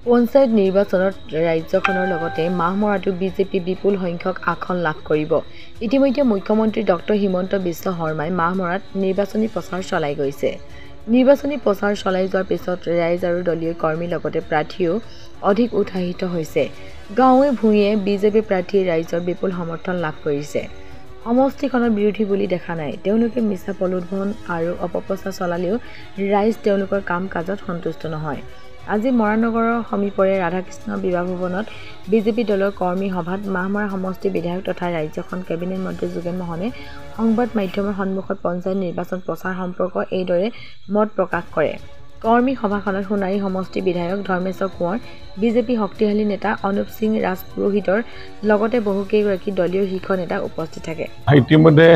পঞ্চায়ত নিৰ্বাচনত ৰাজ্যখনৰ লগতে মাহমৰাটো বিজেপি বিপুল সংখ্যক আসন লাভ কৰিব। ইতিমধ্যে মুখ্যমন্ত্ৰী ডক্টৰ হিমন্ত বিশ্ব শৰ্মাই মাহমৰাত নিৰ্বাচনী প্ৰচাৰ চলাই গৈছে। নিৰ্বাচনী প্ৰচাৰ চলাই যোৱাৰ পিছত ৰাইজ আৰু দলীয় কৰ্মীৰ লগতে প্ৰাৰ্থীও অধিক উৎসাহিত হৈছে। গাঁৱে ভূঞে বিজেপি প্ৰাৰ্থীয়ে ৰাইজৰ বিপুল সমৰ্থন লাভ কৰিছে। সমষ্টিখনৰ বিৰোধী বুলি দেখা নাই। তেওঁলোকে মিছা প্ৰলোভন আৰু অপপ্ৰচাৰ চলালেও ৰাইজ তেওঁলোকৰ কাম কাজত সন্তুষ্ট নহয়। আজি মৰাণনগৰৰ সমীপৰে ৰাধাকৃষ্ণ বিবাহ ভৱনত বিজেপি দলৰ কৰ্মী সভাত মাহমৰা সমষ্টিৰ বিধায়ক তথা ৰাজ্যখন কেবিনেট মন্ত্ৰী যোগেন মোহনে সংবাদ মাধ্যমৰ সন্মুখত পঞ্চায়ত নিৰ্বাচন প্ৰচাৰ সম্পৰ্কত এইদৰে মত প্ৰকাশ কৰে। কৰ্মী সভাখনত সোণাৰী সমষ্টিৰ বিধায়ক ধৰ্মেশ্বৰ কোঁৱৰ, বিজেপি শক্তিশালী নেতা অনুপ সিং ৰাজপুৰোহিতৰ লগতে বহুকেইগৰাকী দলীয় শীৰ্ষ নেতা উপস্থিত থাকে। ইতিমধ্যে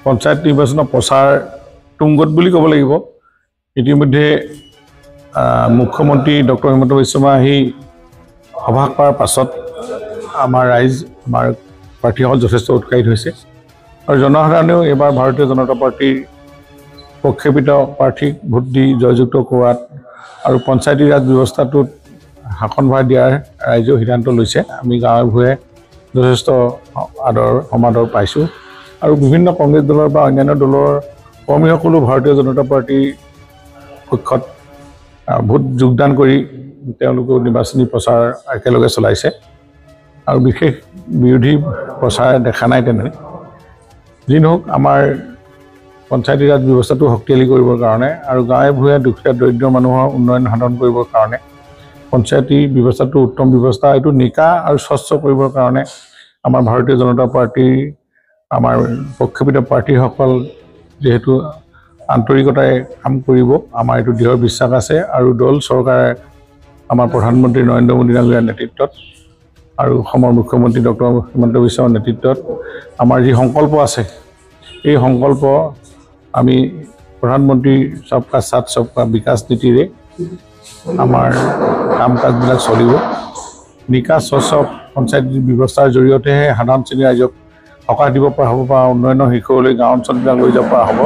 পঞ্চায়ত নিৰ্বাচনৰ প্ৰচাৰ তুংগত বুলি ক'ব লাগিব। ইতিমধ্যে মুখ্যমন্ত্ৰী ডক্টৰ হিমন্ত বিশ্ব শৰ্মা আহি সভা কৰাৰ পাছত আমাৰ ৰাইজ আমাৰ প্ৰাৰ্থীসকল যথেষ্ট উৎসাহিত হৈছে আৰু জনসাধাৰণেও এইবাৰ ভাৰতীয় জনতা পাৰ্টীৰ প্ৰক্ষেপিত প্ৰাৰ্থীক ভোট দি জয়যুক্ত কৰাত আৰু পঞ্চায়তী ৰাজ ব্যৱস্থাটোত শাসনভাৰ দিয়াৰ ৰাইজেও সিদ্ধান্ত লৈছে। আমি গাঁৱে ভূঞে যথেষ্ট আদৰ সমাদৰ পাইছোঁ আৰু বিভিন্ন কংগ্ৰেছ দলৰ বা অন্যান্য দলৰ কৰ্মীসকলো ভাৰতীয় জনতা পাৰ্টীৰ পক্ষত ভোট যোগদান কৰি তেওঁলোকেও নিৰ্বাচনী প্ৰচাৰ একেলগে চলাইছে আৰু বিশেষ বিৰোধী প্ৰচাৰ দেখা নাই। তেনে যি নহওক আমাৰ পঞ্চায়তী ৰাজ ব্যৱস্থাটো শক্তিশালী কৰিবৰ কাৰণে আৰু গাঁৱে ভূঞে দুখীয়া দৰিদ্ৰ মানুহৰ উন্নয়ন সাধন কৰিবৰ কাৰণে পঞ্চায়তী ব্যৱস্থাটো উত্তম ব্যৱস্থা, এইটো নিকা আৰু স্বচ্ছ কৰিবৰ কাৰণে আমাৰ ভাৰতীয় জনতা পাৰ্টীৰ আমাৰ প্ৰক্ষেপিত প্ৰাৰ্থীসকল যিহেতু আন্তৰিকতাৰে কাম কৰিব, আমাৰ এইটো দৃঢ় বিশ্বাস আছে আৰু দল চৰকাৰে আমাৰ প্ৰধানমন্ত্ৰী নৰেন্দ্ৰ মোদী ডাঙৰীয়াৰ নেতৃত্বত আৰু অসমৰ মুখ্যমন্ত্ৰী ডক্টৰ হিমন্ত বিশ্ব শৰ্মাৰ নেতৃত্বত আমাৰ যি সংকল্প আছে, এই সংকল্প আমি প্ৰধানমন্ত্ৰী সবকা সাথ সবকা বিকাশ নীতিৰে আমাৰ কাম কাজবিলাক চলিব। নিকা স্বচ্ছ পঞ্চায়ত ব্যৱস্থাৰ জৰিয়তেহে সাধাৰণ শ্ৰেণীৰ ৰাইজক সকাহ দিব পৰা হ'ব বা উন্নয়নৰ শীৰ্ষলৈ গাঁও অঞ্চলবিলাক লৈ যাব পৰা হ'ব।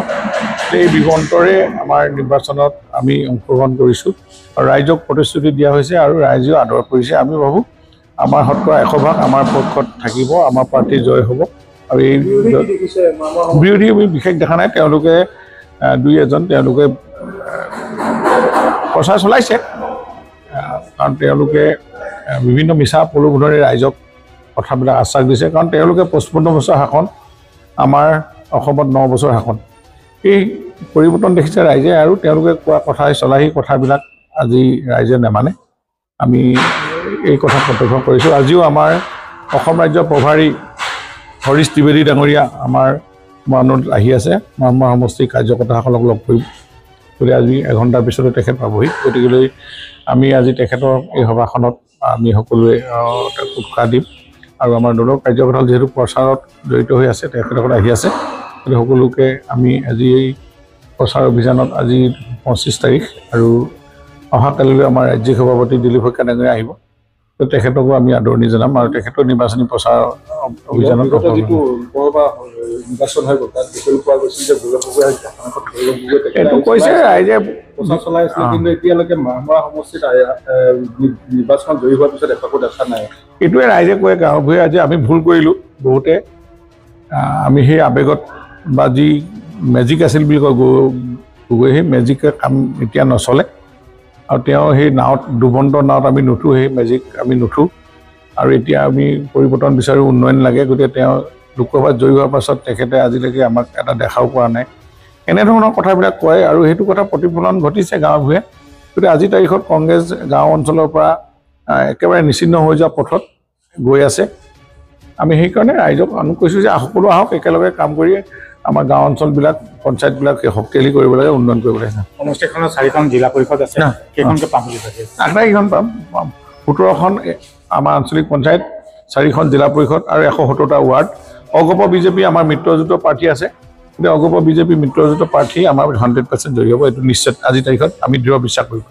এই দিগন্তৰে আমাৰ নিৰ্বাচনত আমি অংশগ্ৰহণ কৰিছোঁ আৰু ৰাইজক প্ৰতিশ্ৰুতি দিয়া হৈছে আৰু ৰাইজেও আদৰ কৰিছে। আমি ভাবোঁ আমাৰ শতকৰা 100% আমাৰ পক্ষত থাকিব, আমাৰ প্ৰাৰ্থী জয় হ'ব আৰু এই বিৰোধী আমি বিশেষ দেখা নাই। তেওঁলোকে দুই এজন তেওঁলোকে প্ৰচাৰ চলাইছে কাৰণ তেওঁলোকে বিভিন্ন মিছা প্ৰলোভনেৰে ৰাইজক কথাবিলাক আশ্বাস দিছে, কাৰণ তেওঁলোকে 55 বছৰ শাসন, আমাৰ অসমত 9 বছৰ শাসন। এই পৰিৱৰ্তন দেখিছে ৰাইজে আৰু তেওঁলোকে কোৱা কথাই চলাই কথাবিলাক আজি ৰাইজে নেমানে। আমি এই কথা প্ৰত্যক্ষ কৰিছোঁ। আজিও আমাৰ অসম ৰাজ্যৰ প্ৰভাৰী হৰীশ ত্ৰিবেদী ডাঙৰীয়া আমাৰ মৰাণত আহি আছে, মাহমৰা সমষ্টিৰ কাৰ্যকৰ্তাসকলক লগ কৰিব। গতিকে আজি এঘণ্টাৰ পিছতে তেখেত পাবহি। গতিকেলৈ আমি আজি তেখেতৰ এই সভাখনত আমি সকলোৱে উৎসাহ দিম আৰু আমাৰ দলৰ কাৰ্যকৰ্তা যিহেতু প্ৰচাৰত জড়িত হৈ আছে, তেখেতসকল আহি আছে। গতিকে সকলোকে আমি আজি এই প্ৰচাৰ অভিযানত আজি 25 তাৰিখ আৰু অহাকালিলৈ আমাৰ ৰাজ্যিক সভাপতি দিলীপ শইকীয়া ডাঙৰীয়া আহিব। তেখেতকো আমি আদৰণি জনাম আৰু তেখেতৰ নিৰ্বাচনী প্ৰচাৰ অভিযানত এইটো কৈছে ৰাইজে প্ৰচাৰ চলাই আছিল, কিন্তু এতিয়ালৈকে মাহমৰা সমষ্টিত নিৰ্বাচনত জয়ী হোৱাৰ পিছত একো দেখা নাই। এইটোৱে ৰাইজে কয় গাঁৱে ভূঞে আজি আমি ভুল কৰিলোঁ বহুতে, আমি সেই আৱেগত বা যি মেজিক আছিল বুলি কয় গগৈ, সেই মেজিকে কাম এতিয়া নচলে আৰু তেওঁ সেই নাৱত ডুবন্ত নাৱত আমি নুঠোঁ, সেই মেজিক আমি নুঠোঁ আৰু এতিয়া আমি পৰিৱৰ্তন বিচাৰোঁ, উন্নয়ন লাগে। গতিকে তেওঁ লোকসভাত জয়ী হোৱাৰ পাছত তেখেতে আজিলৈকে আমাক এটা দেখাও পৰা নাই, এনেধৰণৰ কথাবিলাক কয় আৰু সেইটো কথা প্ৰতিফলন ঘটিছে গাঁৱে ভূঞে। গতিকে আজিৰ তাৰিখত কংগ্ৰেছ গাঁও অঞ্চলৰ পৰা একেবাৰে নিশ্চিন্ন হৈ যোৱা পথত গৈ আছে। আমি সেইকাৰণে ৰাইজক আমি কৈছোঁ যে সকলো আহক, একেলগে কাম কৰি আমাৰ গাঁও অঞ্চলবিলাক পঞ্চায়তবিলাক শক্তিশালী কৰিব লাগে, উন্নয়ন কৰিব লাগে। সমষ্টিখনত 4খন জিলা পৰিষদ আছে, কেইখনকৈ পাম বুলি ভাবি আছে? আটাইকেইখন পাম। 17খন আমাৰ আঞ্চলিক পঞ্চায়ত, 4খন জিলা পৰিষদ আৰু 170টা ৱাৰ্ড। অগপ বিজেপি আমাৰ মিত্ৰজোঁটৰ প্ৰাৰ্থী আছে। গতিকে অগপ বিজেপি মিত্ৰজোঁটৰ প্ৰাৰ্থী আমাৰ 100% জয়ী হ'ব, এইটো নিশ্চিত। আজিৰ তাৰিখত আমি দৃঢ় বিশ্বাস কৰিব।